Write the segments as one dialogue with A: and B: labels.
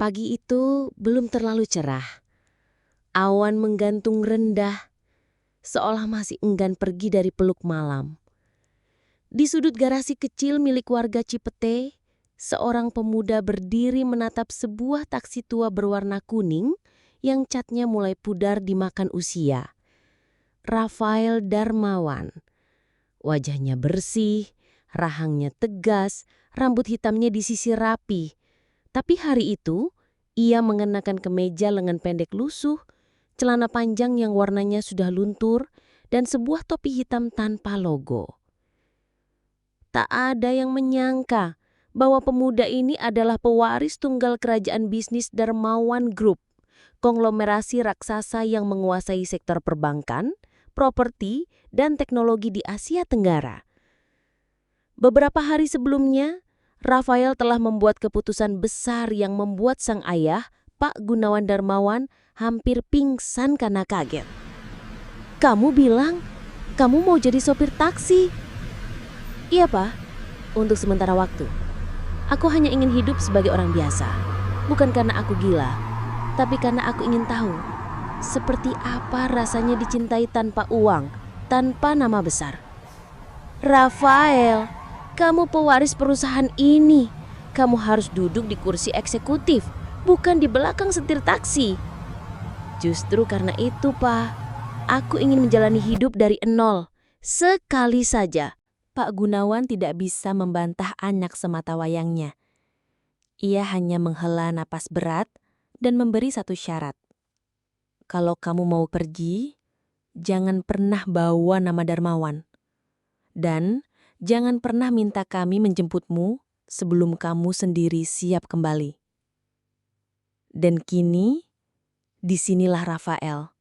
A: Pagi itu belum terlalu cerah. Awan menggantung rendah, seolah masih enggan pergi dari peluk malam. Di sudut garasi kecil milik warga Cipete, seorang pemuda berdiri menatap sebuah taksi tua berwarna kuning yang catnya mulai pudar dimakan usia. Rafael Darmawan. Wajahnya bersih, rahangnya tegas, rambut hitamnya disisir rapi. Tapi hari itu, ia mengenakan kemeja lengan pendek lusuh, celana panjang yang warnanya sudah luntur, dan sebuah topi hitam tanpa logo. Tak ada yang menyangka bahwa pemuda ini adalah pewaris tunggal kerajaan bisnis Darmawan Group, konglomerasi raksasa yang menguasai sektor perbankan, properti, dan teknologi di Asia Tenggara. Beberapa hari sebelumnya, Rafael telah membuat keputusan besar yang membuat sang ayah, Pak Gunawan Darmawan, hampir pingsan karena kaget. "Kamu bilang, kamu mau jadi sopir taksi?" "Iya, Pak. Untuk sementara waktu. Aku hanya ingin hidup sebagai orang biasa. Bukan karena aku gila, tapi karena aku ingin tahu seperti apa rasanya dicintai tanpa uang, tanpa nama besar." "Rafael, kamu pewaris perusahaan ini. Kamu harus duduk di kursi eksekutif, bukan di belakang setir taksi." "Justru karena itu, Pak. Aku ingin menjalani hidup dari nol. Sekali saja." Pak Gunawan tidak bisa membantah anak semata wayangnya. Ia hanya menghela napas berat dan memberi satu syarat. "Kalau kamu mau pergi, jangan pernah bawa nama Darmawan. Dan jangan pernah minta kami menjemputmu sebelum kamu sendiri siap kembali." Dan kini, disinilah Rafael.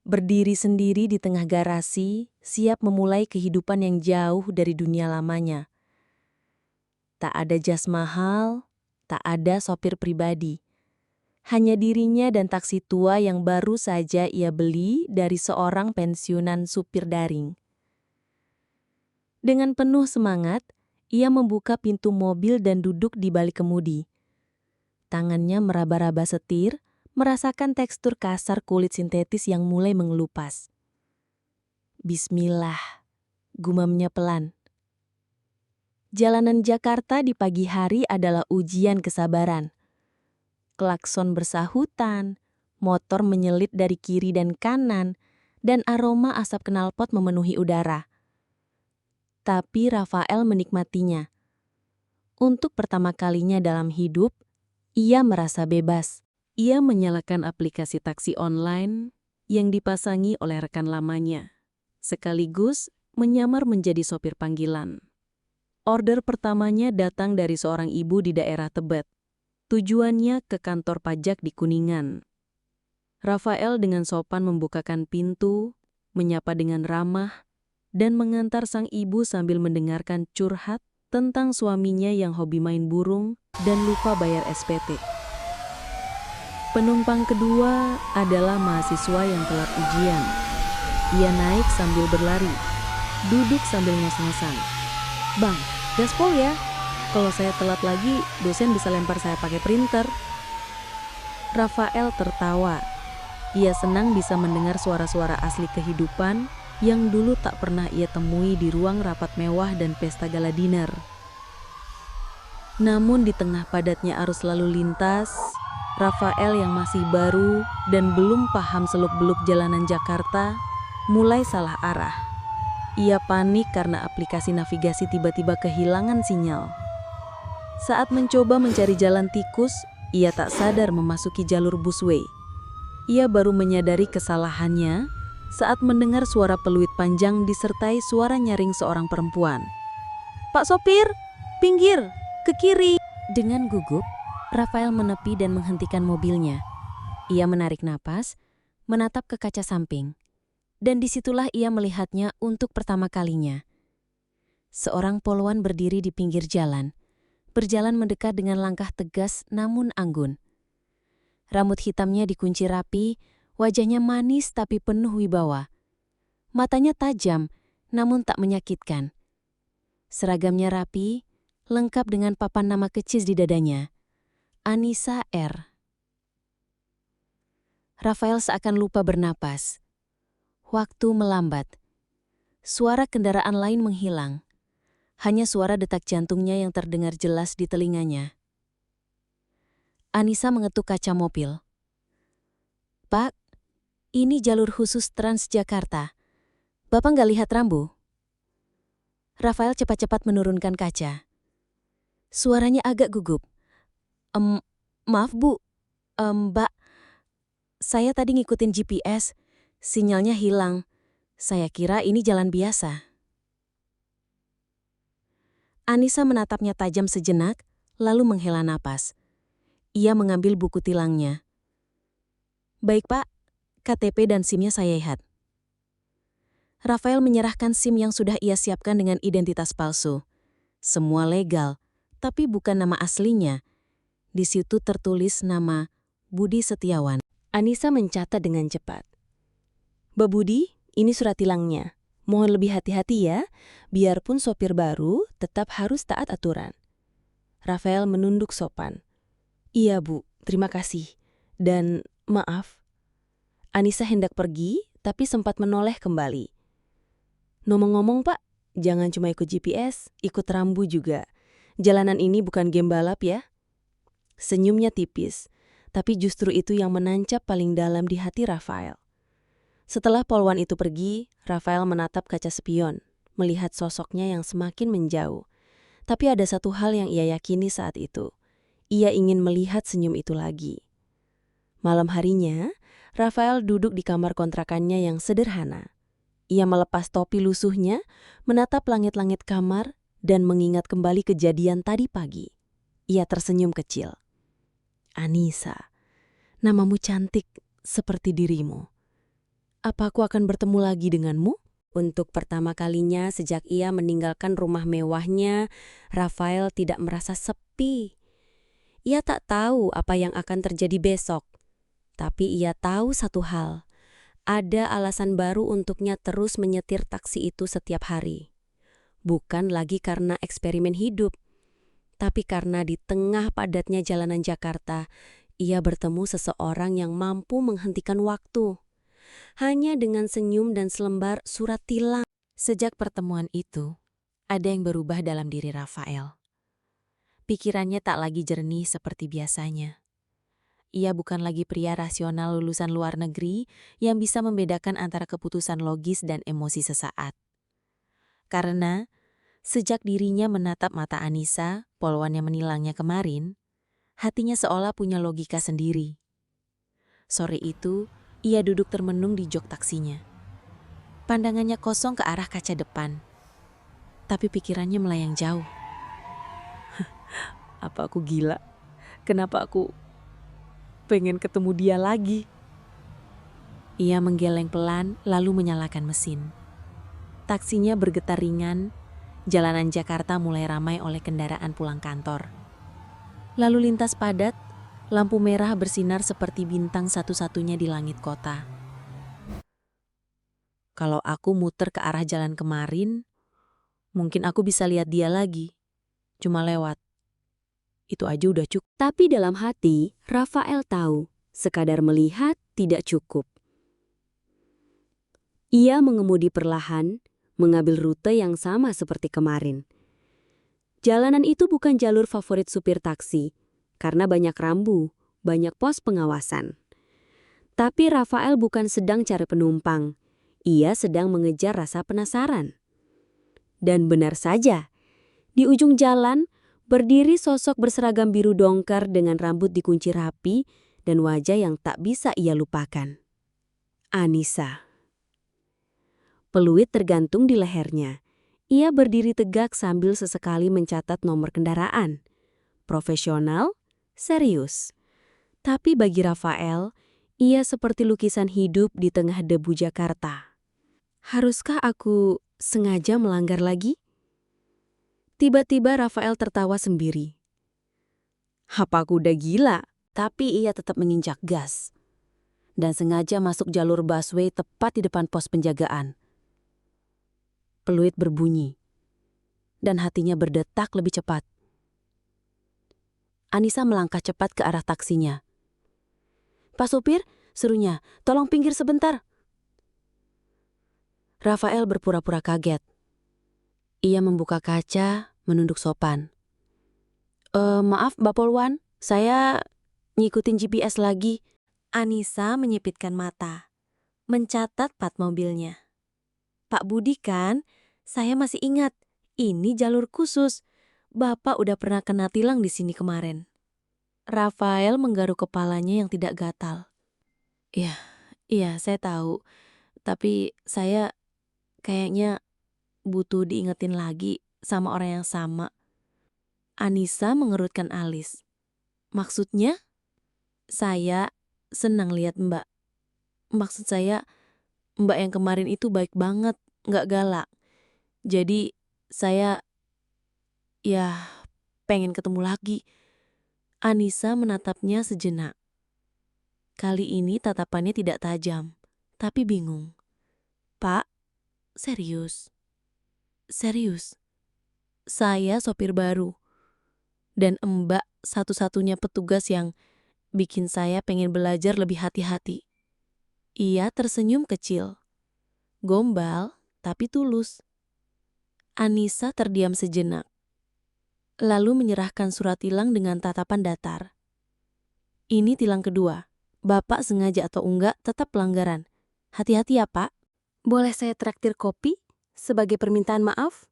A: Berdiri sendiri di tengah garasi, siap memulai kehidupan yang jauh dari dunia lamanya. Tak ada jas mahal, tak ada sopir pribadi. Hanya dirinya dan taksi tua yang baru saja ia beli dari seorang pensiunan supir daring. Dengan penuh semangat, ia membuka pintu mobil dan duduk di balik kemudi. Tangannya meraba-raba setir, merasakan tekstur kasar kulit sintetis yang mulai mengelupas. "Bismillah," gumamnya pelan. Jalanan Jakarta di pagi hari adalah ujian kesabaran. Klakson bersahutan, motor menyelit dari kiri dan kanan, dan aroma asap knalpot memenuhi udara. Tapi Rafael menikmatinya. Untuk pertama kalinya dalam hidup, ia merasa bebas. Ia menyalakan aplikasi taksi online yang dipasangi oleh rekan lamanya, sekaligus menyamar menjadi sopir panggilan. Order pertamanya datang dari seorang ibu di daerah Tebet. Tujuannya ke kantor pajak di Kuningan. Rafael dengan sopan membukakan pintu, menyapa dengan ramah, dan mengantar sang ibu sambil mendengarkan curhat tentang suaminya yang hobi main burung dan lupa bayar SPT. Penumpang kedua adalah mahasiswa yang telat ujian. Ia naik sambil berlari, duduk sambil ngos-ngosan. "Bang, gaspol ya. Kalau saya telat lagi, dosen bisa lempar saya pakai printer." Rafael tertawa. Ia senang bisa mendengar suara-suara asli kehidupan yang dulu tak pernah ia temui di ruang rapat mewah dan pesta gala dinner. Namun di tengah padatnya arus lalu lintas, Rafael yang masih baru dan belum paham seluk-beluk jalanan Jakarta mulai salah arah. Ia panik karena aplikasi navigasi tiba-tiba kehilangan sinyal. Saat mencoba mencari jalan tikus, ia tak sadar memasuki jalur busway. Ia baru menyadari kesalahannya saat mendengar suara peluit panjang disertai suara nyaring seorang perempuan. "Pak sopir, pinggir, ke kiri." Dengan gugup, Rafael menepi dan menghentikan mobilnya. Ia menarik napas, menatap ke kaca samping. Dan disitulah ia melihatnya untuk pertama kalinya. Seorang polwan berdiri di pinggir jalan, berjalan mendekat dengan langkah tegas namun anggun. Rambut hitamnya dikunci rapi, wajahnya manis tapi penuh wibawa. Matanya tajam namun tak menyakitkan. Seragamnya rapi, lengkap dengan papan nama kecil di dadanya.
B: Anissa R. Rafael seakan lupa bernapas. Waktu melambat. Suara kendaraan lain menghilang. Hanya suara detak jantungnya yang terdengar jelas di telinganya. Anissa mengetuk kaca mobil. "Pak, ini jalur khusus Transjakarta. Bapak nggak lihat rambu?" Rafael cepat-cepat menurunkan kaca. Suaranya agak gugup. Maaf Bu, Mbak, saya tadi ngikutin GPS, sinyalnya hilang. Saya kira ini jalan biasa." Anissa menatapnya tajam sejenak, lalu menghela napas. Ia mengambil buku tilangnya. "Baik Pak, KTP dan SIM-nya saya lihat." Rafael menyerahkan SIM yang sudah ia siapkan dengan identitas palsu. Semua legal, tapi bukan nama aslinya. Di situ tertulis nama Budi Setiawan.
A: Anissa mencatat dengan cepat. "Mbak Budi, ini surat tilangnya. Mohon lebih hati-hati ya, biarpun sopir baru tetap harus taat aturan." Rafael menunduk sopan. "Iya Bu, terima kasih. Dan maaf." Anissa hendak pergi, tapi sempat menoleh kembali. "Ngomong-ngomong Pak, jangan cuma ikut GPS, ikut rambu juga. Jalanan ini bukan game balap ya." Senyumnya tipis, tapi justru itu yang menancap paling dalam di hati Rafael. Setelah polwan itu pergi, Rafael menatap kaca spion, melihat sosoknya yang semakin menjauh. Tapi ada satu hal yang ia yakini saat itu. Ia ingin melihat senyum itu lagi. Malam harinya, Rafael duduk di kamar kontrakannya yang sederhana. Ia melepas topi lusuhnya, menatap langit-langit kamar, dan mengingat kembali kejadian tadi pagi. Ia tersenyum kecil. "Anissa, namamu cantik seperti dirimu. Apa aku akan bertemu lagi denganmu?" Untuk pertama kalinya sejak ia meninggalkan rumah mewahnya, Rafael tidak merasa sepi. Ia tak tahu apa yang akan terjadi besok. Tapi ia tahu satu hal, ada alasan baru untuknya terus menyetir taksi itu setiap hari. Bukan lagi karena eksperimen hidup, tapi karena di tengah padatnya jalanan Jakarta, ia bertemu seseorang yang mampu menghentikan waktu. Hanya dengan senyum dan selembar surat tilang. Sejak pertemuan itu, ada yang berubah dalam diri Rafael. Pikirannya tak lagi jernih seperti biasanya. Ia bukan lagi pria rasional lulusan luar negeri yang bisa membedakan antara keputusan logis dan emosi sesaat. Karena sejak dirinya menatap mata Anissa, polwan yang menilangnya kemarin, hatinya seolah punya logika sendiri. Sore itu, ia duduk termenung di jok taksinya. Pandangannya kosong ke arah kaca depan. Tapi pikirannya melayang jauh. Apa aku gila? Kenapa aku pengen ketemu dia lagi? Ia menggeleng pelan lalu menyalakan mesin. Taksinya bergetar ringan, jalanan Jakarta mulai ramai oleh kendaraan pulang kantor. Lalu lintas padat, lampu merah bersinar seperti bintang satu-satunya di langit kota. Kalau aku muter ke arah jalan kemarin, mungkin aku bisa lihat dia lagi. Cuma lewat. Itu aja udah cukup. Tapi dalam hati, Rafael tahu, sekadar melihat tidak cukup. Ia mengemudi perlahan, mengambil rute yang sama seperti kemarin. Jalanan itu bukan jalur favorit supir taksi, karena banyak rambu, banyak pos pengawasan. Tapi Rafael bukan sedang cari penumpang. Ia sedang mengejar rasa penasaran. Dan benar saja, di ujung jalan berdiri sosok berseragam biru dongker dengan rambut dikunci rapi dan wajah yang tak bisa ia lupakan. Anissa. Peluit tergantung di lehernya. Ia berdiri tegak sambil sesekali mencatat nomor kendaraan. Profesional, serius. Tapi bagi Rafael, ia seperti lukisan hidup di tengah debu Jakarta. Haruskah aku sengaja melanggar lagi? Tiba-tiba Rafael tertawa sendiri. Apa aku udah gila? Tapi ia tetap menginjak gas. Dan sengaja masuk jalur busway tepat di depan pos penjagaan. Peluit berbunyi. Dan hatinya berdetak lebih cepat.
B: Anissa melangkah cepat ke arah taksinya. "Pak supir," serunya, "tolong pinggir sebentar." Rafael berpura-pura kaget. Ia membuka kaca, menunduk sopan. Maaf, Mbak Polwan, saya ngikutin GPS lagi." Anissa menyipitkan mata, mencatat plat mobilnya. "Pak Budi kan? Saya masih ingat, ini jalur khusus. Bapak udah pernah kena tilang di sini kemarin." Rafael menggaruk kepalanya yang tidak gatal. "Iya, iya saya tahu. Tapi saya kayaknya butuh diingetin lagi sama orang yang sama." Anissa mengerutkan alis. "Maksudnya?" "Saya senang lihat Mbak. Maksud saya, Mbak yang kemarin itu baik banget, nggak galak. Jadi saya, ya, pengen ketemu lagi." Anissa menatapnya sejenak. Kali ini tatapannya tidak tajam, tapi bingung. "Pak, serius? Serius? Saya sopir baru. Dan Mbak satu-satunya petugas yang bikin saya pengen belajar lebih hati-hati." Ia tersenyum kecil. Gombal, tapi tulus. Anissa terdiam sejenak. Lalu menyerahkan surat tilang dengan tatapan datar. "Ini tilang kedua. Bapak sengaja atau enggak tetap pelanggaran. Hati-hati ya, Pak. Boleh saya traktir kopi sebagai permintaan maaf?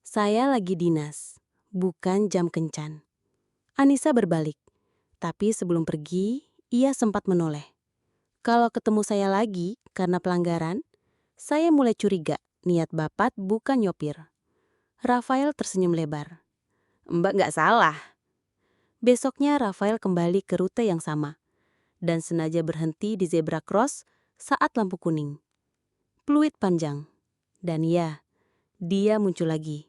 B: Saya lagi dinas, bukan jam kencan." Anissa berbalik. Tapi sebelum pergi, ia sempat menoleh. "Kalau ketemu saya lagi karena pelanggaran, saya mulai curiga niat Bapak bukan nyopir." Rafael tersenyum lebar. "Mbak nggak salah." Besoknya Rafael kembali ke rute yang sama, dan sengaja berhenti di zebra cross saat lampu kuning. Peluit panjang. Dan ya, dia muncul lagi.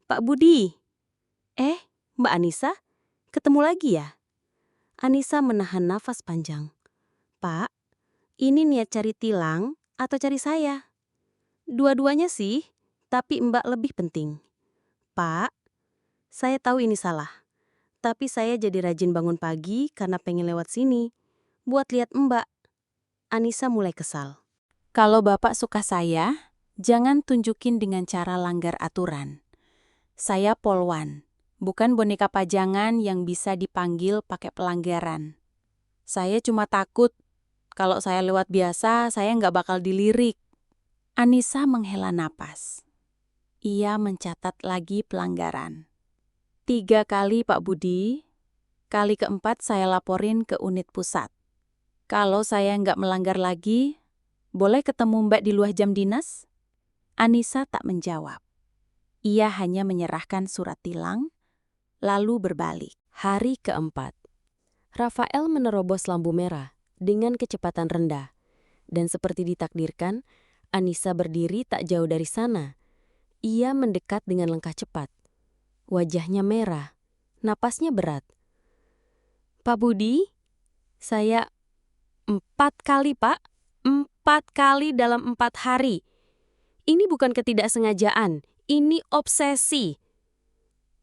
B: "Pak Budi." Mbak Anissa? Ketemu lagi ya?" Anissa menahan nafas panjang. "Pak, ini niat cari tilang atau cari saya?" "Dua-duanya sih, tapi Mbak lebih penting." "Pak, saya tahu ini salah. Tapi saya jadi rajin bangun pagi karena pengen lewat sini. Buat lihat Mbak." Anissa mulai kesal. "Kalau Bapak suka saya, jangan tunjukin dengan cara langgar aturan. Saya polwan, bukan boneka pajangan yang bisa dipanggil pakai pelanggaran. Saya cuma takut kalau saya lewat biasa, saya nggak bakal dilirik." Anissa menghela napas. Ia mencatat lagi pelanggaran. 3 kali, Pak Budi. Kali keempat saya laporin ke unit pusat. Kalau saya nggak melanggar lagi, boleh ketemu Mbak di luar jam dinas?" Anissa tak menjawab. Ia hanya menyerahkan surat tilang, lalu berbalik. Hari keempat. Rafael menerobos lampu merah dengan kecepatan rendah. Dan seperti ditakdirkan, Anissa berdiri tak jauh dari sana. Ia mendekat dengan langkah cepat. Wajahnya merah, napasnya berat. "Pak Budi, saya 4 kali, Pak. 4 kali dalam 4 hari. Ini bukan ketidaksengajaan, ini obsesi."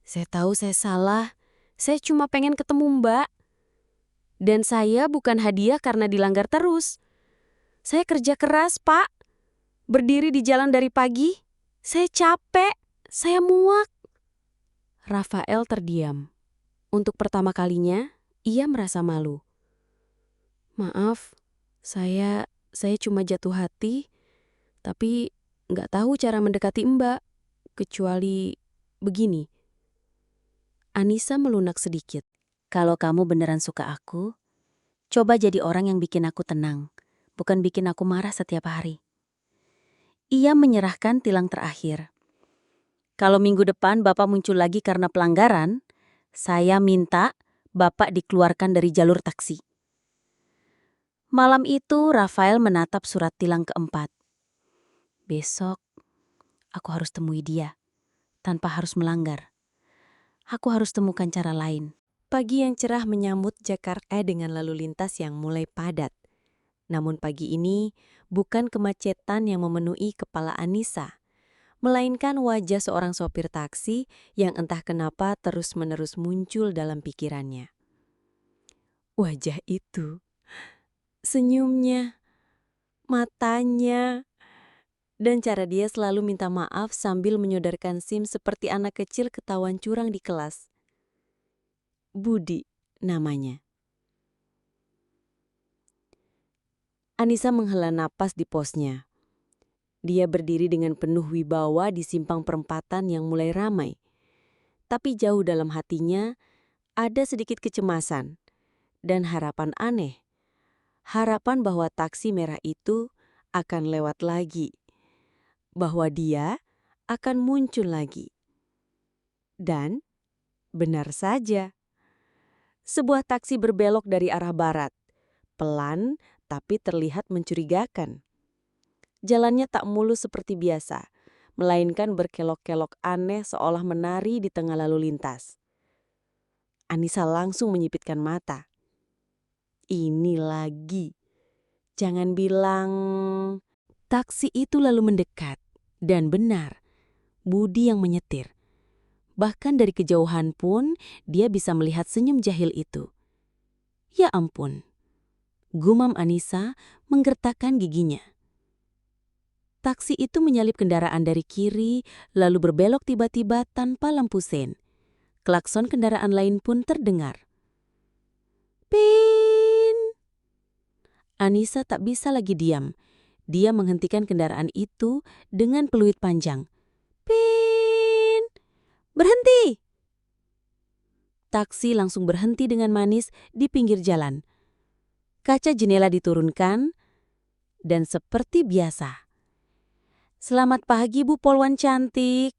B: "Saya tahu saya salah. Saya cuma pengen ketemu Mbak. Dan saya bukan hadiah karena dilanggar terus. Saya kerja keras, Pak. Berdiri di jalan dari pagi. Saya capek. Saya muak." Rafael terdiam. Untuk pertama kalinya, ia merasa malu. "Maaf, saya cuma jatuh hati, tapi nggak tahu cara mendekati Mbak, kecuali begini." Anissa melunak sedikit. "Kalau kamu beneran suka aku, coba jadi orang yang bikin aku tenang, bukan bikin aku marah setiap hari." Ia menyerahkan tilang terakhir. "Kalau minggu depan Bapak muncul lagi karena pelanggaran, saya minta Bapak dikeluarkan dari jalur taksi." Malam itu Rafael menatap surat tilang keempat. Besok, aku harus temui dia, tanpa harus melanggar. Aku harus temukan cara lain. Pagi yang cerah menyambut Jakarta dengan lalu lintas yang mulai padat. Namun pagi ini bukan kemacetan yang memenuhi kepala Anissa, melainkan wajah seorang sopir taksi yang entah kenapa terus-menerus muncul dalam pikirannya. Wajah itu, senyumnya, matanya, dan cara dia selalu minta maaf sambil menyodorkan SIM seperti anak kecil ketahuan curang di kelas. Budi namanya. Anissa menghela napas di posnya. Dia berdiri dengan penuh wibawa di simpang perempatan yang mulai ramai. Tapi jauh dalam hatinya ada sedikit kecemasan dan harapan aneh. Harapan bahwa taksi merah itu akan lewat lagi. Bahwa dia akan muncul lagi. Dan benar saja. Sebuah taksi berbelok dari arah barat. Pelan tapi terlihat mencurigakan. Jalannya tak mulus seperti biasa, melainkan berkelok-kelok aneh seolah menari di tengah lalu lintas. Anissa langsung menyipitkan mata. Ini lagi. Jangan bilang... Taksi itu lalu mendekat. Dan benar, Budi yang menyetir. Bahkan dari kejauhan pun dia bisa melihat senyum jahil itu. Ya ampun. Gumam Anissa menggertakkan giginya. Taksi itu menyalip kendaraan dari kiri, lalu berbelok tiba-tiba tanpa lampu sein. Klakson kendaraan lain pun terdengar. Pin! Anissa tak bisa lagi diam. Dia menghentikan kendaraan itu dengan peluit panjang. Pin! Berhenti! Taksi langsung berhenti dengan manis di pinggir jalan. Kaca jendela diturunkan, dan seperti biasa. "Selamat pagi, Bu Polwan cantik,"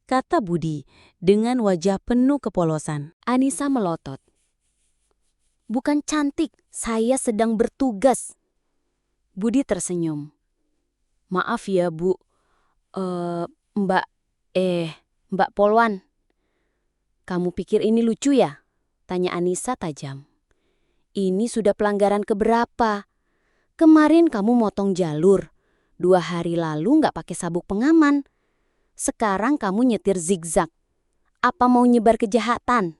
B: kata Budi dengan wajah penuh kepolosan. Anissa melotot. "Bukan cantik, saya sedang bertugas." Budi tersenyum. "Maaf ya, Bu. Mbak Polwan. Kamu pikir ini lucu ya?" tanya Anissa tajam. "Ini sudah pelanggaran keberapa? Kemarin kamu motong jalur. 2 hari lalu nggak pakai sabuk pengaman. Sekarang kamu nyetir zigzag. Apa mau nyebar kejahatan?"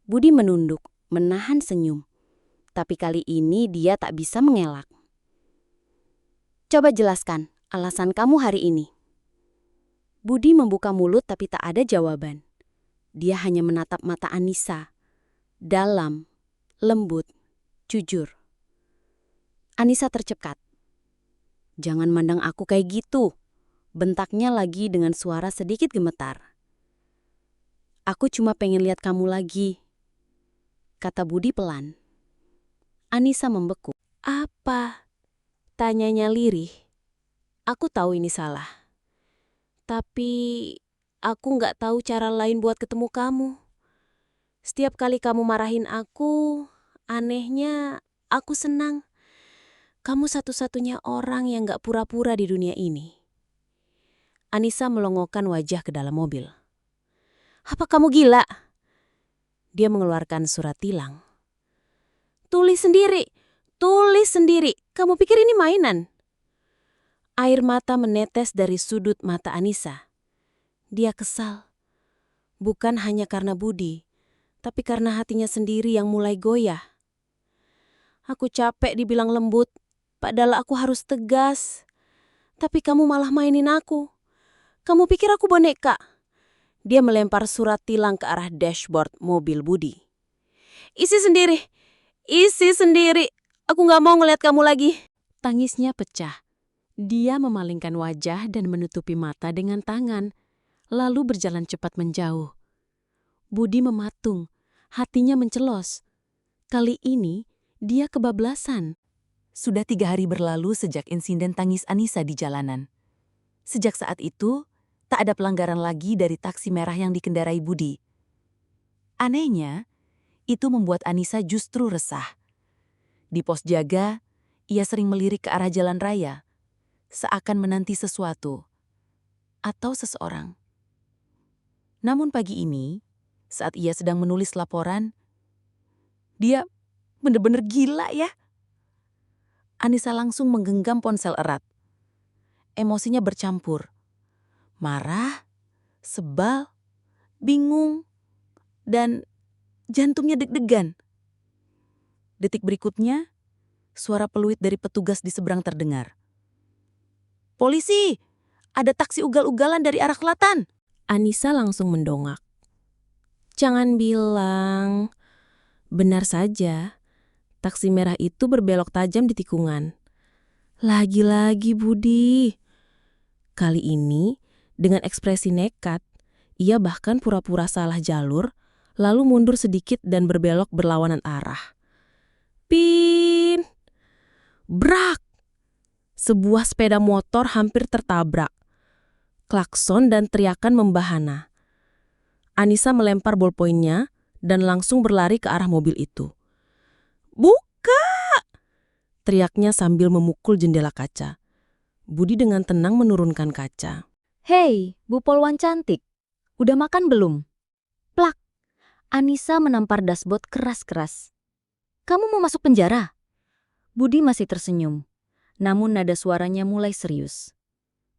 B: Budi menunduk, menahan senyum. Tapi kali ini dia tak bisa mengelak. "Coba jelaskan alasan kamu hari ini." Budi membuka mulut tapi tak ada jawaban. Dia hanya menatap mata Anissa. Dalam, lembut, jujur. Anissa tercekat. "Jangan mandang aku kayak gitu," bentaknya lagi dengan suara sedikit gemetar. "Aku cuma pengen lihat kamu lagi," kata Budi pelan. Anissa membeku. "Apa?" tanyanya lirih. "Aku tahu ini salah. Tapi aku nggak tahu cara lain buat ketemu kamu. Setiap kali kamu marahin aku, anehnya aku senang. Kamu satu-satunya orang yang nggak pura-pura di dunia ini." Anissa melongokkan wajah ke dalam mobil. "Apa kamu gila?" Dia mengeluarkan surat tilang. Tulis sendiri. Kamu pikir ini mainan?" Air mata menetes dari sudut mata Anissa. Dia kesal. Bukan hanya karena Budi, tapi karena hatinya sendiri yang mulai goyah. "Aku capek dibilang lembut, padahal aku harus tegas. Tapi kamu malah mainin aku. Kamu pikir aku boneka?" Dia melempar surat tilang ke arah dashboard mobil Budi. Isi sendiri. Aku gak mau ngeliat kamu lagi." Tangisnya pecah. Dia memalingkan wajah dan menutupi mata dengan tangan, lalu berjalan cepat menjauh. Budi mematung, hatinya mencelos. Kali ini dia kebablasan. Sudah 3 hari berlalu sejak insiden tangis Anissa di jalanan. Sejak saat itu, tak ada pelanggaran lagi dari taksi merah yang dikendarai Budi. Anehnya, itu membuat Anissa justru resah. Di pos jaga, ia sering melirik ke arah jalan raya, seakan menanti sesuatu atau seseorang. Namun pagi ini, saat ia sedang menulis laporan, dia bener-bener gila ya. Anissa langsung menggenggam ponsel erat. Emosinya bercampur. Marah, sebal, bingung, dan jantungnya deg-degan. Detik berikutnya, suara peluit dari petugas di seberang terdengar. "Polisi! Ada taksi ugal-ugalan dari arah selatan!"
A: Anissa langsung mendongak. Jangan bilang. Benar saja, taksi merah itu berbelok tajam di tikungan. Lagi-lagi Budi. Kali ini, dengan ekspresi nekat, ia bahkan pura-pura salah jalur, lalu mundur sedikit dan berbelok berlawanan arah. Pin! Brak! Sebuah sepeda motor hampir tertabrak. Klakson dan teriakan membahana. Anissa melempar bolpoinnya dan langsung berlari ke arah mobil itu. "Buka!" teriaknya sambil memukul jendela kaca. Budi dengan tenang menurunkan kaca.
C: "Hei, Bu Polwan cantik. Udah makan belum?" Plak. Anissa menampar dashboard keras-keras. "Kamu mau masuk penjara?" Budi masih tersenyum. Namun nada suaranya mulai serius.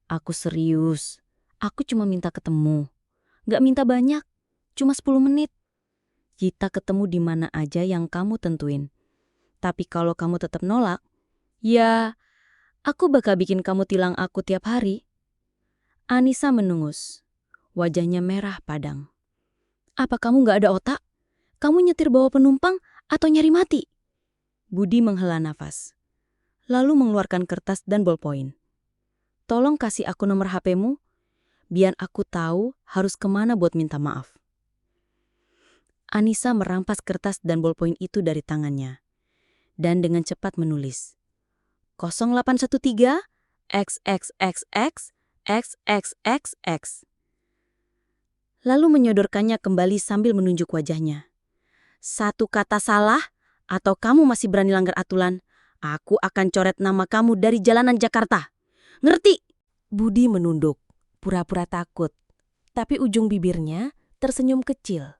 C: "Aku serius. Aku cuma minta ketemu. Gak minta banyak. Cuma 10 menit. Kita ketemu di mana aja yang kamu tentuin. Tapi kalau kamu tetap nolak, ya aku bakal bikin kamu tilang aku tiap hari." Anissa menungus. Wajahnya merah padam. "Apa kamu gak ada otak? Kamu nyetir bawa penumpang atau nyari mati?" Budi menghela nafas. Lalu mengeluarkan kertas dan bolpoin. "Tolong kasih aku nomor HP-mu, biar aku tahu harus kemana buat minta maaf." Anissa merampas kertas dan bolpoin itu dari tangannya. Dan dengan cepat menulis. 0813 XXXX XXXX. Lalu menyodorkannya kembali sambil menunjuk wajahnya. "Satu kata salah, atau kamu masih berani langgar aturan, aku akan coret nama kamu dari jalanan Jakarta. Ngerti?"
A: Budi menunduk, pura-pura takut. Tapi ujung bibirnya tersenyum kecil.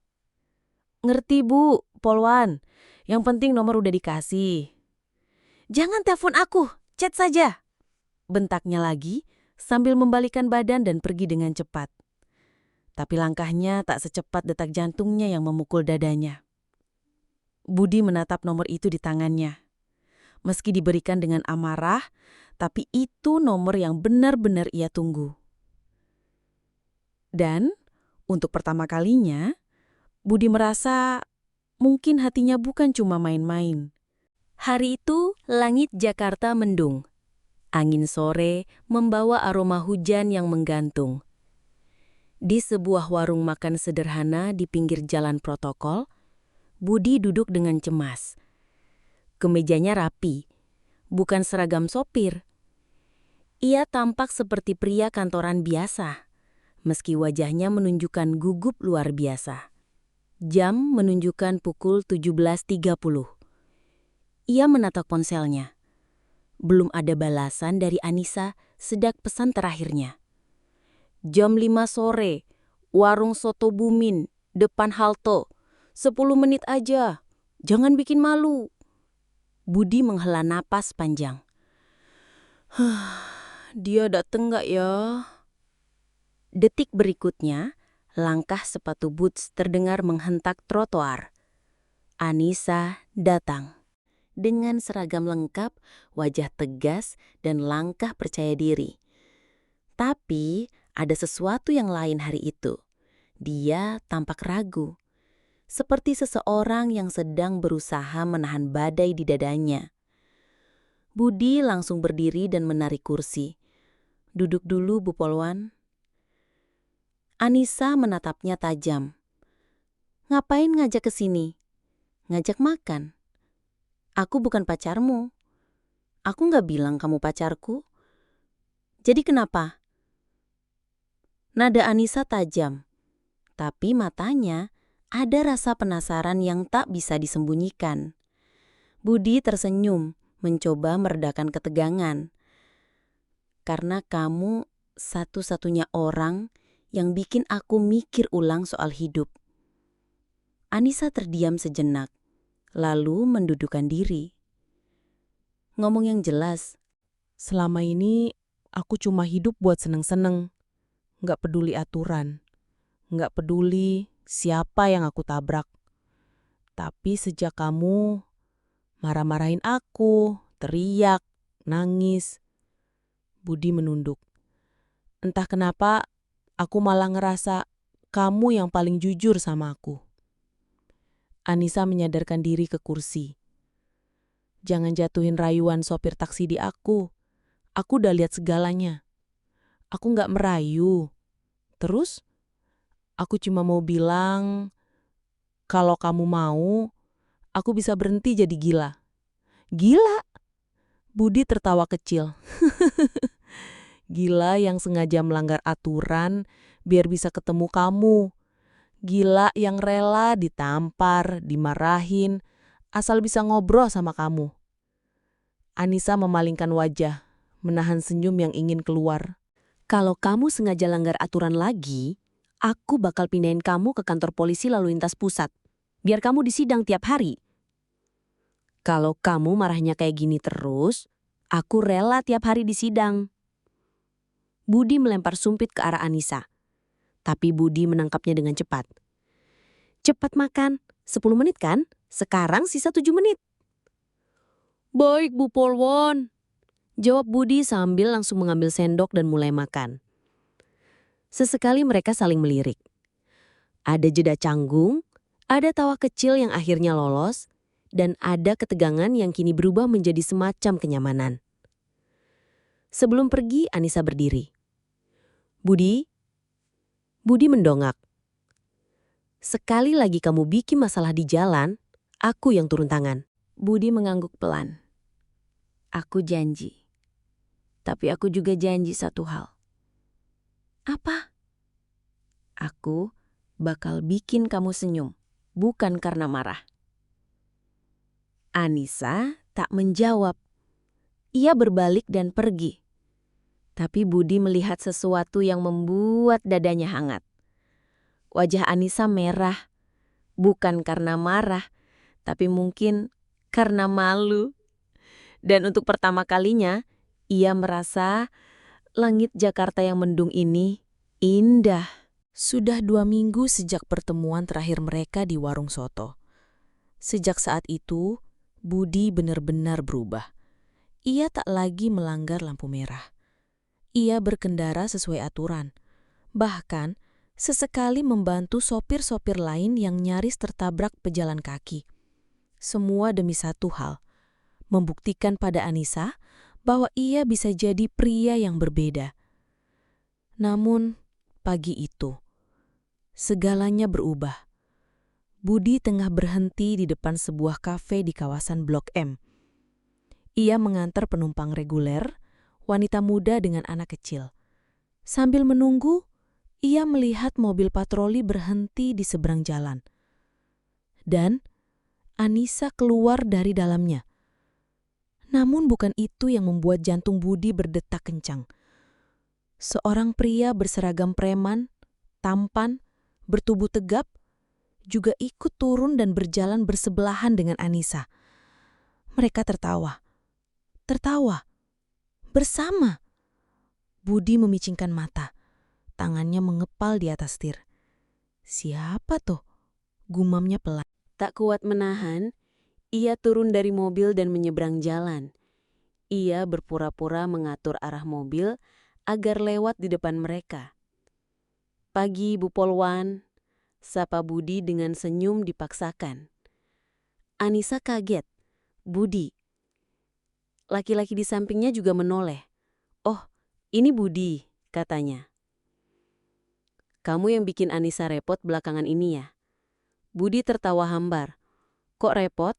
A: "Ngerti Bu, Polwan. Yang penting nomor udah dikasih." "Jangan telepon aku, chat saja," bentaknya lagi sambil membalikan badan dan pergi dengan cepat. Tapi langkahnya tak secepat detak jantungnya yang memukul dadanya. Budi menatap nomor itu di tangannya. Meski diberikan dengan amarah, tapi itu nomor yang benar-benar ia tunggu. Dan untuk pertama kalinya, Budi merasa mungkin hatinya bukan cuma main-main. Hari itu langit Jakarta mendung. Angin sore membawa aroma hujan yang menggantung. Di sebuah warung makan sederhana di pinggir jalan protokol, Budi duduk dengan cemas. Kemejanya rapi, bukan seragam sopir. Ia tampak seperti pria kantoran biasa, meski wajahnya menunjukkan gugup luar biasa. Jam menunjukkan pukul 17.30. Ia menatap ponselnya. Belum ada balasan dari Anissa sejak pesan terakhirnya. Jam 5 sore, warung soto Bumin, depan halte. 10 menit aja, jangan bikin malu. Budi menghela napas panjang. Dia dateng gak ya? Detik berikutnya, langkah sepatu boots terdengar menghentak trotoar. Anissa datang. Dengan seragam lengkap, wajah tegas, dan langkah percaya diri. Tapi ada sesuatu yang lain hari itu. Dia tampak ragu. Seperti seseorang yang sedang berusaha menahan badai di dadanya. Budi langsung berdiri dan menarik kursi. "Duduk dulu, Bu Polwan." Anissa menatapnya tajam. "Ngapain ngajak ke sini? Ngajak makan? Aku bukan pacarmu. Aku nggak bilang kamu pacarku. Jadi kenapa?" Nada Anissa tajam, tapi matanya ada rasa penasaran yang tak bisa disembunyikan. Budi tersenyum, mencoba meredakan ketegangan. "Karena kamu satu-satunya orang yang bikin aku mikir ulang soal hidup." Anissa terdiam sejenak, lalu mendudukkan diri. "Ngomong yang jelas." "Selama ini aku cuma hidup buat seneng-seneng.
D: nggak peduli aturan, nggak peduli siapa yang aku tabrak. Tapi sejak kamu marah-marahin aku, teriak, nangis, Budi menunduk. Entah kenapa aku malah ngerasa kamu yang paling jujur sama aku. Anissa menyadarkan diri ke kursi. Jangan jatuhin rayuan sopir taksi di aku. Aku udah lihat segalanya. Aku nggak merayu. Terus, aku cuma mau bilang, kalau kamu mau, aku bisa berhenti jadi gila. Gila? Budi tertawa kecil. Gila yang sengaja melanggar aturan biar bisa ketemu kamu. Gila yang rela ditampar, dimarahin, asal bisa ngobrol sama kamu. Anissa memalingkan wajah, menahan senyum yang ingin keluar.
A: Kalau kamu sengaja langgar aturan lagi, aku bakal pindahin kamu ke kantor polisi lalu lintas pusat. Biar kamu disidang tiap hari. Kalau kamu marahnya kayak gini terus, aku rela tiap hari disidang. Budi melempar sumpit ke arah Anissa. Tapi Budi menangkapnya dengan cepat. Cepat makan, 10 menit kan? Sekarang sisa 7 menit. Baik Bu Polwan, jawab Budi sambil langsung mengambil sendok dan mulai makan. Sesekali mereka saling melirik. Ada jeda canggung, ada tawa kecil yang akhirnya lolos, dan ada ketegangan yang kini berubah menjadi semacam kenyamanan. Sebelum pergi, Anissa berdiri. Budi mendongak. Sekali lagi kamu bikin masalah di jalan, aku yang turun tangan.
B: Budi mengangguk pelan. Aku janji. Tapi aku juga janji satu hal.
A: Apa?
B: Aku bakal bikin kamu senyum, bukan karena marah. Anissa tak menjawab. Ia berbalik dan pergi. Tapi Budi melihat sesuatu yang membuat dadanya hangat. Wajah Anissa merah, bukan karena marah, tapi mungkin karena malu. Dan untuk pertama kalinya, ia merasa langit Jakarta yang mendung ini indah.
D: Sudah 2 minggu sejak pertemuan terakhir mereka di warung soto. Sejak saat itu, Budi benar-benar berubah. Ia tak lagi melanggar lampu merah. Ia berkendara sesuai aturan. Bahkan, sesekali membantu sopir-sopir lain yang nyaris tertabrak pejalan kaki. Semua demi satu hal, membuktikan pada Anissa bahwa ia bisa jadi pria yang berbeda. Namun, pagi itu, segalanya berubah. Budi tengah berhenti di depan sebuah kafe di kawasan Blok M. Ia mengantar penumpang reguler, wanita muda dengan anak kecil. Sambil menunggu, ia melihat mobil patroli berhenti di seberang jalan. Dan Anissa keluar dari dalamnya. Namun bukan itu yang membuat jantung Budi berdetak kencang. Seorang pria berseragam preman, tampan, bertubuh tegap, juga ikut turun dan berjalan bersebelahan dengan Anissa. Mereka tertawa. Tertawa. Bersama. Budi memicingkan mata. Tangannya mengepal di atas setir. Siapa tuh? Gumamnya pelan.
A: Tak kuat menahan, ia turun dari mobil dan menyeberang jalan. Ia berpura-pura mengatur arah mobil agar lewat di depan mereka. Pagi Bu Polwan, sapa Budi dengan senyum dipaksakan. Anissa kaget. Budi. Laki-laki di sampingnya juga menoleh. Oh, ini Budi, katanya. Kamu yang bikin Anissa repot belakangan ini ya? Budi tertawa hambar. Kok repot?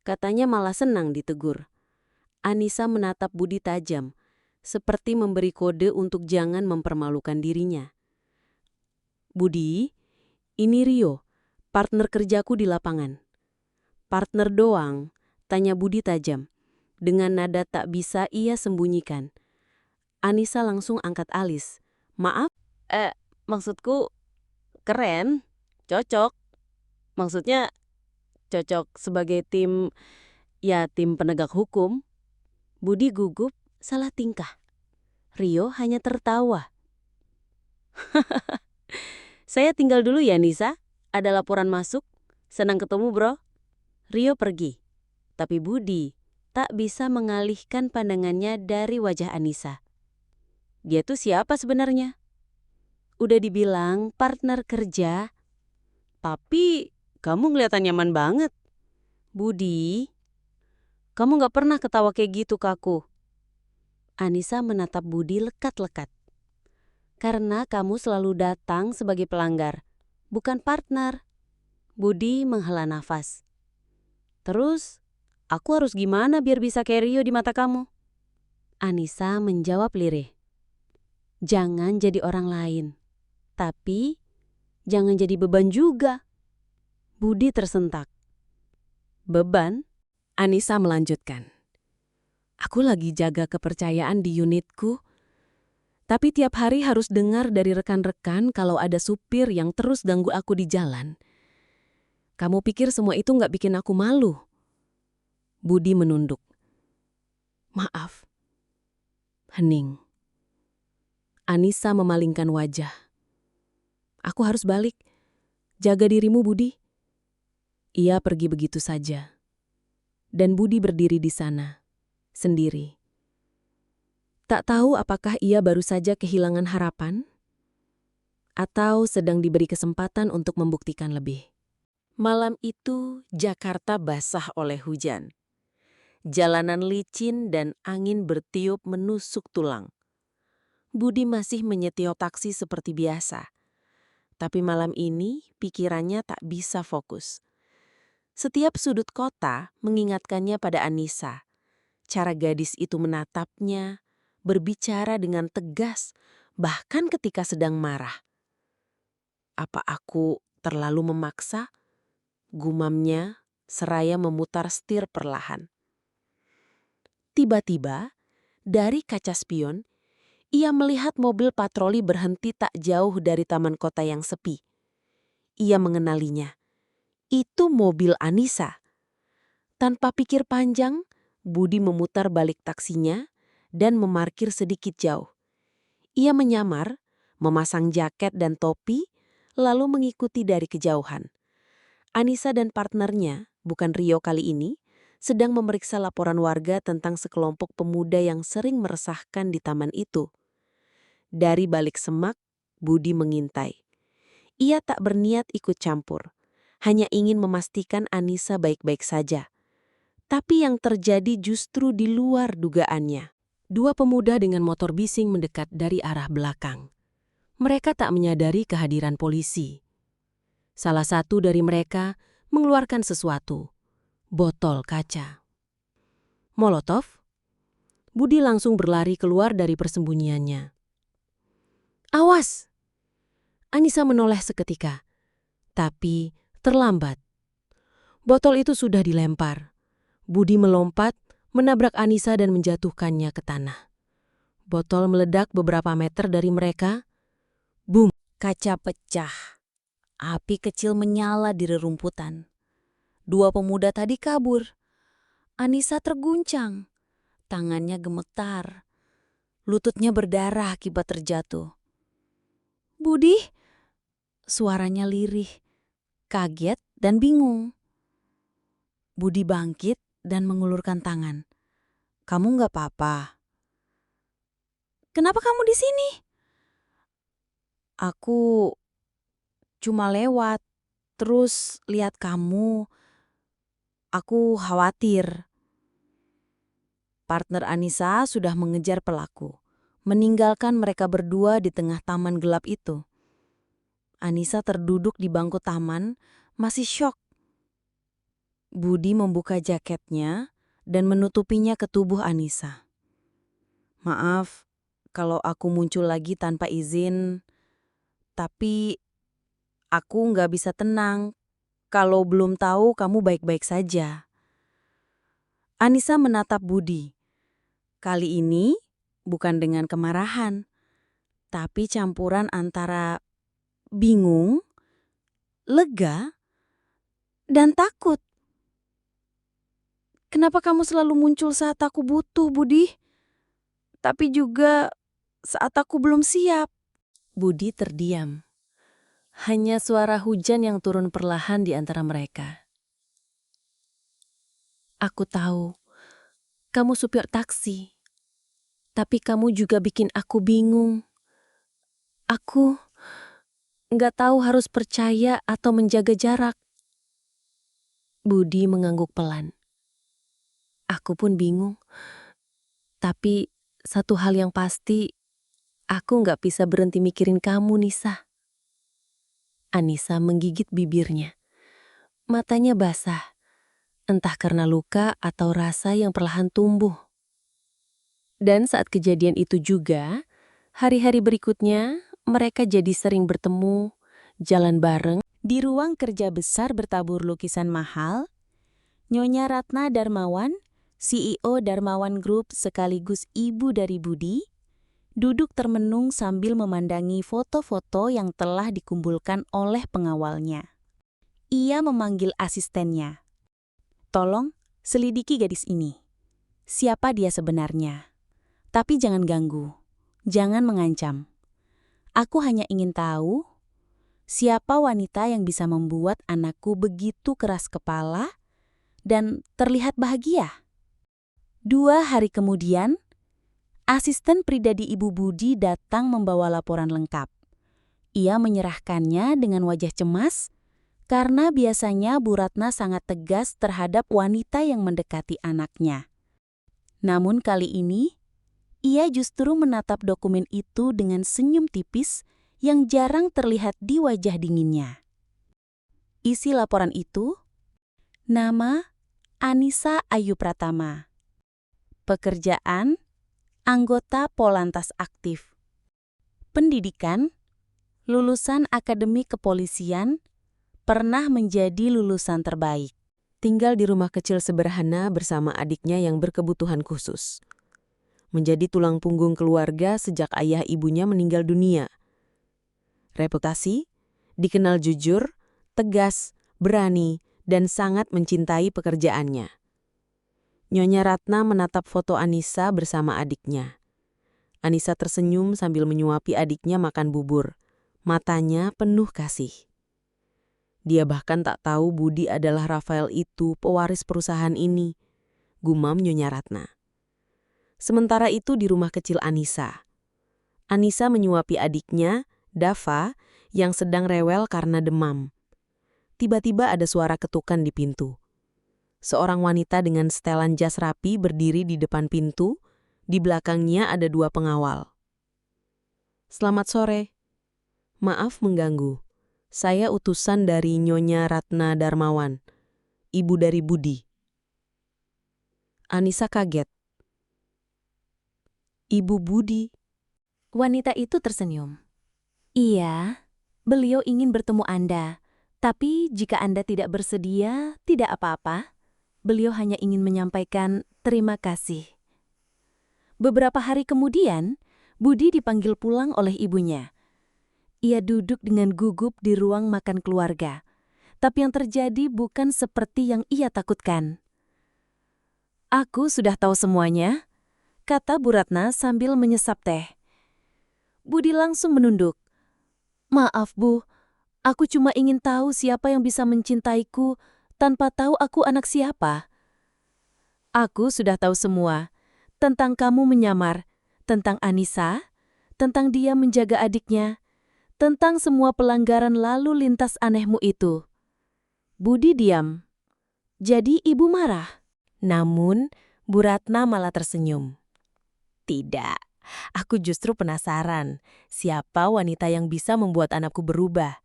A: Katanya malah senang ditegur. Anissa menatap Budi tajam, seperti memberi kode untuk jangan mempermalukan dirinya. Budi, ini Rio, partner kerjaku di lapangan. Partner doang, tanya Budi tajam. Dengan nada tak bisa ia sembunyikan. Anissa langsung angkat alis. Maaf? Maksudku keren, cocok. Maksudnya cocok sebagai tim penegak hukum. Budi gugup, salah tingkah. Rio hanya tertawa. Saya tinggal dulu ya, Nisa. Ada laporan masuk. Senang ketemu, bro. Rio pergi. Tapi Budi tak bisa mengalihkan pandangannya dari wajah Anissa. Dia tuh siapa sebenarnya? Udah dibilang partner kerja, tapi kamu kelihatan nyaman banget. Budi, kamu gak pernah ketawa kayak gitu ke aku. Anissa menatap Budi lekat-lekat. Karena kamu selalu datang sebagai pelanggar, bukan partner. Budi menghela nafas. Terus, aku harus gimana biar bisa kayak Rio di mata kamu? Anissa menjawab lirih. Jangan jadi orang lain, tapi jangan jadi beban juga. Budi tersentak. Beban? Anissa melanjutkan. Aku lagi jaga kepercayaan di unitku, tapi tiap hari harus dengar dari rekan-rekan kalau ada supir yang terus ganggu aku di jalan. Kamu pikir semua itu nggak bikin aku malu? Budi menunduk. Maaf. Hening. Anissa memalingkan wajah. Aku harus balik. Jaga dirimu, Budi. Ia pergi begitu saja. Dan Budi berdiri di sana, sendiri. Tak tahu apakah ia baru saja kehilangan harapan, atau sedang diberi kesempatan untuk membuktikan lebih. Malam itu, Jakarta basah oleh hujan. Jalanan licin dan angin bertiup menusuk tulang. Budi masih menyetiau taksi seperti biasa. Tapi malam ini pikirannya tak bisa fokus. Setiap sudut kota mengingatkannya pada Anissa. Cara gadis itu menatapnya, berbicara dengan tegas, bahkan ketika sedang marah. Apa aku terlalu memaksa? Gumamnya seraya memutar setir perlahan. Tiba-tiba, dari kaca spion, ia melihat mobil patroli berhenti tak jauh dari taman kota yang sepi. Ia mengenalinya. Itu mobil Anissa. Tanpa pikir panjang, Budi memutar balik taksinya dan memarkir sedikit jauh. Ia menyamar, memasang jaket dan topi, lalu mengikuti dari kejauhan. Anissa dan partnernya, bukan Rio kali ini, sedang memeriksa laporan warga tentang sekelompok pemuda yang sering meresahkan di taman itu. Dari balik semak, Budi mengintai. Ia tak berniat ikut campur, hanya ingin memastikan Anissa baik-baik saja. Tapi yang terjadi justru di luar dugaannya. Dua pemuda dengan motor bising mendekat dari arah belakang. Mereka tak menyadari kehadiran polisi. Salah satu dari mereka mengeluarkan sesuatu, botol kaca. Molotov? Budi langsung berlari keluar dari persembunyiannya. Awas! Anissa menoleh seketika, tapi terlambat. Botol itu sudah dilempar. Budi melompat, menabrak Anissa dan menjatuhkannya ke tanah. Botol meledak beberapa meter dari mereka. Boom!
C: Kaca pecah. Api kecil menyala di rerumputan. Dua pemuda tadi kabur. Anissa terguncang. Tangannya gemetar. Lututnya berdarah akibat terjatuh. Budi? Suaranya lirih, kaget dan bingung. Budi bangkit dan mengulurkan tangan. Kamu nggak apa-apa? Kenapa kamu di sini? Aku cuma lewat, terus lihat kamu. Aku khawatir. Partner Anissa sudah mengejar pelaku, meninggalkan mereka berdua di tengah taman gelap itu. Anissa terduduk di bangku taman, masih syok. Budi membuka jaketnya dan menutupinya ke tubuh Anissa. Maaf kalau aku muncul lagi tanpa izin, tapi aku nggak bisa tenang kalau belum tahu kamu baik-baik saja. Anissa menatap Budi. Kali ini bukan dengan kemarahan, tapi campuran antara bingung, lega, dan takut. Kenapa kamu selalu muncul saat aku butuh, Budi? Tapi juga saat aku belum siap.
A: Budi terdiam. Hanya suara hujan yang turun perlahan di antara mereka. Aku tahu, kamu supir taksi. Tapi kamu juga bikin aku bingung. Aku nggak tahu harus percaya atau menjaga jarak. Budi mengangguk pelan. Aku pun bingung. Tapi satu hal yang pasti, aku nggak bisa berhenti mikirin kamu, Nisa. Anissa menggigit bibirnya. Matanya basah, entah karena luka atau rasa yang perlahan tumbuh. Dan saat kejadian itu juga, hari-hari berikutnya mereka jadi sering bertemu, jalan bareng.
B: Di ruang kerja besar bertabur lukisan mahal, Nyonya Ratna Darmawan, CEO Darmawan Group sekaligus ibu dari Budi, duduk termenung sambil memandangi foto-foto yang telah dikumpulkan oleh pengawalnya. Ia memanggil asistennya. Tolong selidiki gadis ini. Siapa dia sebenarnya? Tapi jangan ganggu, jangan mengancam. Aku hanya ingin tahu siapa wanita yang bisa membuat anakku begitu keras kepala dan terlihat bahagia. 2 hari kemudian, asisten pribadi Ibu Budi datang membawa laporan lengkap. Ia menyerahkannya dengan wajah cemas karena biasanya Bu Ratna sangat tegas terhadap wanita yang mendekati anaknya. Namun kali ini, ia justru menatap dokumen itu dengan senyum tipis yang jarang terlihat di wajah dinginnya. Isi laporan itu, nama Anissa Ayu Pratama. Pekerjaan, anggota Polantas aktif. Pendidikan, lulusan Akademi Kepolisian, pernah menjadi lulusan terbaik.
A: Tinggal di rumah kecil sederhana bersama adiknya yang berkebutuhan khusus. Menjadi tulang punggung keluarga sejak ayah ibunya meninggal dunia. Reputasi, dikenal jujur, tegas, berani, dan sangat mencintai pekerjaannya. Nyonya Ratna menatap foto Anissa bersama adiknya. Anissa tersenyum sambil menyuapi adiknya makan bubur. Matanya penuh kasih. Dia bahkan tak tahu Budi adalah Rafael itu pewaris perusahaan ini, gumam Nyonya Ratna. Sementara itu di rumah kecil Anissa. Anissa menyuapi adiknya, Dava, yang sedang rewel karena demam. Tiba-tiba ada suara ketukan di pintu. Seorang wanita dengan setelan jas rapi berdiri di depan pintu, di belakangnya ada 2 pengawal. Selamat sore. Maaf mengganggu. Saya utusan dari Nyonya Ratna Darmawan, ibu dari Budi. Anissa kaget. Ibu Budi.
C: Wanita itu tersenyum. Iya, beliau ingin bertemu Anda. Tapi jika Anda tidak bersedia, tidak apa-apa. Beliau hanya ingin menyampaikan terima kasih. Beberapa hari kemudian, Budi dipanggil pulang oleh ibunya. Ia duduk dengan gugup di ruang makan keluarga. Tapi yang terjadi bukan seperti yang ia takutkan. Aku sudah tahu semuanya, kata Bu Ratna sambil menyesap teh. Budi langsung menunduk. Maaf Bu, aku cuma ingin tahu siapa yang bisa mencintaiku tanpa tahu aku anak siapa. Aku sudah tahu semua, tentang kamu menyamar, tentang Anissa, tentang dia menjaga adiknya, tentang semua pelanggaran lalu lintas anehmu itu. Budi diam. Jadi ibu marah. Namun, Bu Ratna malah tersenyum. Tidak, aku justru penasaran siapa wanita yang bisa membuat anakku berubah.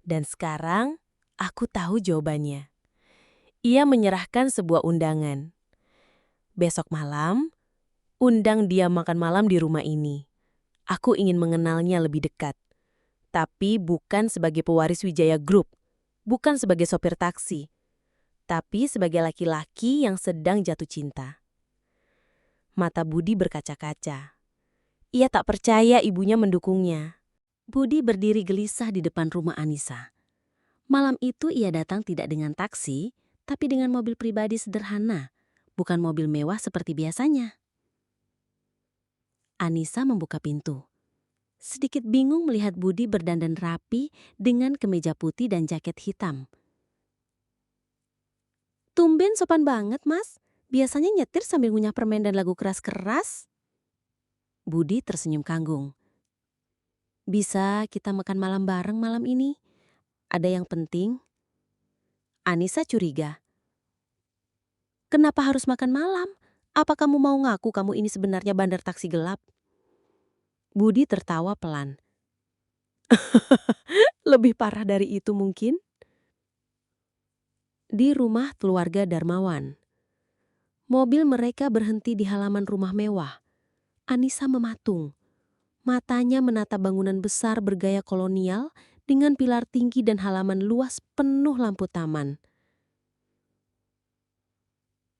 C: Dan sekarang, aku tahu jawabannya. Ia menyerahkan sebuah undangan. Besok malam, undang dia makan malam di rumah ini. Aku ingin mengenalnya lebih dekat. Tapi bukan sebagai pewaris Wijaya Group, bukan sebagai sopir taksi, tapi sebagai laki-laki yang sedang jatuh cinta. Mata Budi berkaca-kaca. Ia tak percaya ibunya mendukungnya. Budi berdiri gelisah di depan rumah Anissa. Malam itu ia datang tidak dengan taksi, tapi dengan mobil pribadi sederhana, bukan mobil mewah seperti biasanya. Anissa membuka pintu.
A: sedikit bingung melihat Budi berdandan rapi dengan kemeja putih dan jaket hitam. Tumben sopan banget, Mas. Biasanya nyetir sambil ngunyah permen dan lagu keras-keras. Budi tersenyum kanggung. Bisa kita makan malam bareng malam ini? Ada yang penting? Anissa curiga. Kenapa harus makan malam? Apa kamu mau ngaku kamu ini sebenarnya bandar taksi gelap? Budi tertawa pelan. Lebih parah dari itu mungkin? Di rumah keluarga Darmawan. Mobil mereka berhenti di halaman rumah mewah. Anissa mematung. Matanya menatap bangunan besar bergaya kolonial dengan pilar tinggi dan halaman luas penuh lampu taman.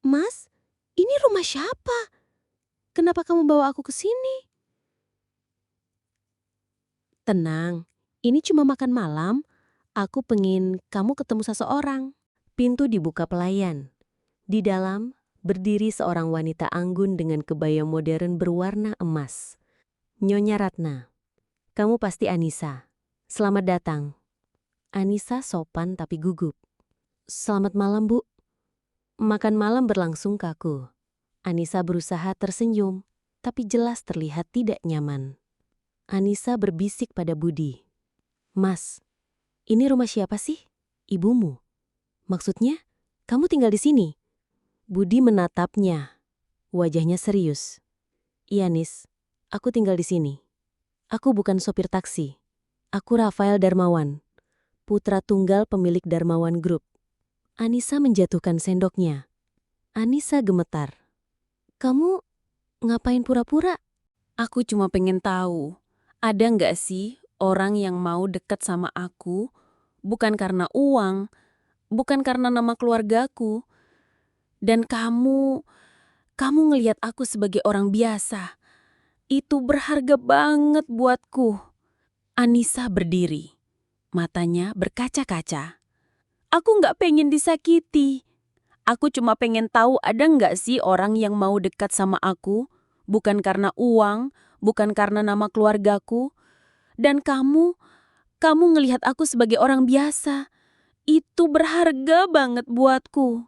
A: Mas, ini rumah siapa? Kenapa kamu bawa aku ke sini? Tenang, ini cuma makan malam. Aku pengen kamu ketemu seseorang. Pintu dibuka pelayan. Di dalam berdiri seorang wanita anggun dengan kebaya modern berwarna emas. Nyonya Ratna, kamu pasti Anissa. Selamat datang. Anissa sopan tapi gugup. Selamat malam, Bu. Makan malam berlangsung kaku. Anissa berusaha tersenyum, tapi jelas terlihat tidak nyaman. Anissa berbisik pada Budi. Mas, ini rumah siapa sih? Ibumu. Maksudnya, kamu tinggal di sini? Budi menatapnya. Wajahnya serius. Iya, Nis. Aku tinggal di sini. Aku bukan sopir taksi. Aku Rafael Darmawan, putra tunggal pemilik Darmawan Group. Anissa menjatuhkan sendoknya. Anissa gemetar. Kamu ngapain pura-pura? Aku cuma pengen tahu, ada nggak sih orang yang mau dekat sama aku, bukan karena uang, bukan karena nama keluargaku. Dan kamu ngelihat aku sebagai orang biasa. Itu berharga banget buatku. Anissa berdiri. Matanya berkaca-kaca. Aku nggak pengen disakiti. Aku cuma pengen tahu ada nggak sih orang yang mau dekat sama aku, bukan karena uang, bukan karena nama keluargaku. Dan kamu ngelihat aku sebagai orang biasa. Itu berharga banget buatku.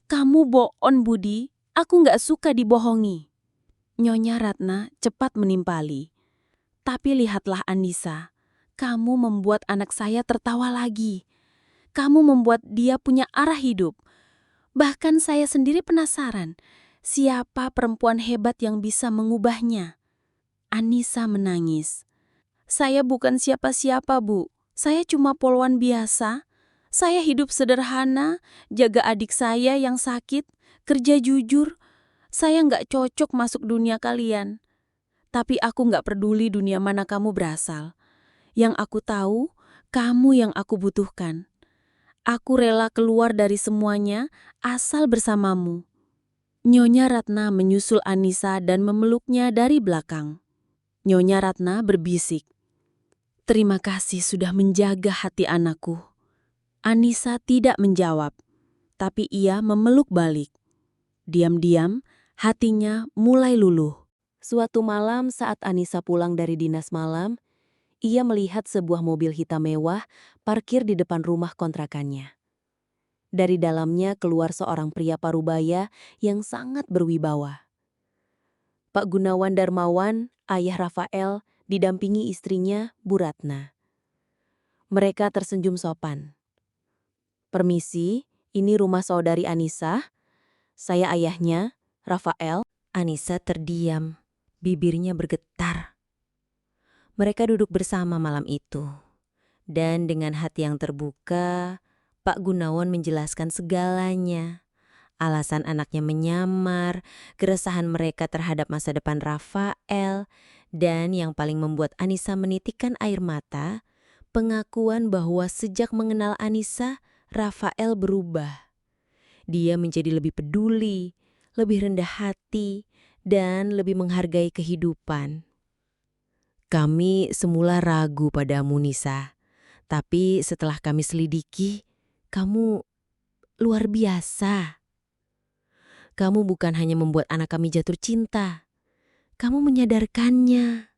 A: Kamu bohong, Budi. Aku nggak suka dibohongi. Nyonya Ratna cepat menimpali. Tapi lihatlah Anissa, kamu membuat anak saya tertawa lagi. Kamu membuat dia punya arah hidup. Bahkan saya sendiri penasaran, siapa perempuan hebat yang bisa mengubahnya? Anissa menangis. Saya bukan siapa-siapa, Bu. Saya cuma polwan biasa. Saya hidup sederhana, jaga adik saya yang sakit, kerja jujur. Saya nggak cocok masuk dunia kalian. Tapi aku nggak peduli dunia mana kamu berasal. Yang aku tahu, kamu yang aku butuhkan. Aku rela keluar dari semuanya asal bersamamu. Nyonya Ratna menyusul Anissa dan memeluknya dari belakang. Nyonya Ratna berbisik. Terima kasih sudah menjaga hati anakku. Anissa tidak menjawab, tapi ia memeluk balik. Diam-diam, hatinya mulai luluh. Suatu malam saat Anissa pulang dari dinas malam, ia melihat sebuah mobil hitam mewah parkir di depan rumah kontrakannya. Dari dalamnya keluar seorang pria parubaya yang sangat berwibawa. Pak Gunawan Darmawan, ayah Rafael, didampingi istrinya, Bu Ratna. Mereka tersenyum sopan. Permisi, ini rumah saudari Anissa. Saya ayahnya, Rafael. Anissa terdiam. Bibirnya bergetar. Mereka duduk bersama malam itu. Dan dengan hati yang terbuka, Pak Gunawan menjelaskan segalanya. Alasan anaknya menyamar, keresahan mereka terhadap masa depan Rafael, dan yang paling membuat Anissa menitikkan air mata, pengakuan bahwa sejak mengenal Anissa, Rafael berubah. Dia menjadi lebih peduli, lebih rendah hati, dan lebih menghargai kehidupan. Kami semula ragu padamu, Nisa. Tapi setelah kami selidiki, kamu luar biasa. Kamu bukan hanya membuat anak kami jatuh cinta, kamu menyadarkannya.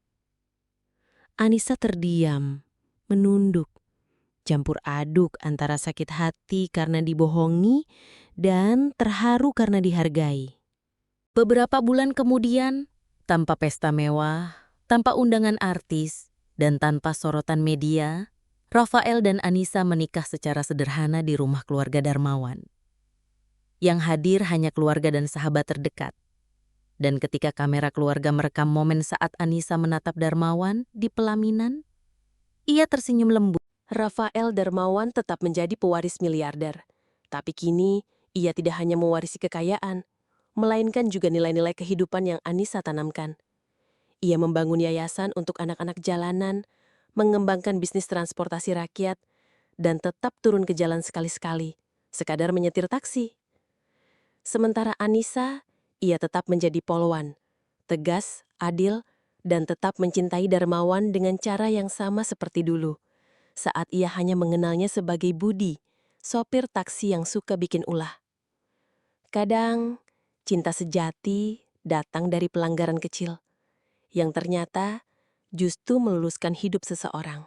A: Anissa terdiam, menunduk, campur aduk antara sakit hati karena dibohongi dan terharu karena dihargai. Beberapa bulan kemudian, tanpa pesta mewah, tanpa undangan artis, dan tanpa sorotan media, Rafael dan Anissa menikah secara sederhana di rumah keluarga Darmawan. Yang hadir hanya keluarga dan sahabat terdekat. Dan ketika kamera keluarga merekam momen saat Anissa menatap Darmawan di pelaminan, ia tersenyum lembut. Rafael Darmawan tetap menjadi pewaris miliarder. Tapi kini, ia tidak hanya mewarisi kekayaan, melainkan juga nilai-nilai kehidupan yang Anissa tanamkan. Ia membangun yayasan untuk anak-anak jalanan, mengembangkan bisnis transportasi rakyat, dan tetap turun ke jalan sekali-sekali, sekadar menyetir taksi. Sementara Anissa, ia tetap menjadi polwan, tegas, adil, dan tetap mencintai Darmawan dengan cara yang sama seperti dulu, saat ia hanya mengenalnya sebagai Budi, sopir taksi yang suka bikin ulah. Kadang, cinta sejati datang dari pelanggaran kecil, yang ternyata justru meluluskan hidup seseorang.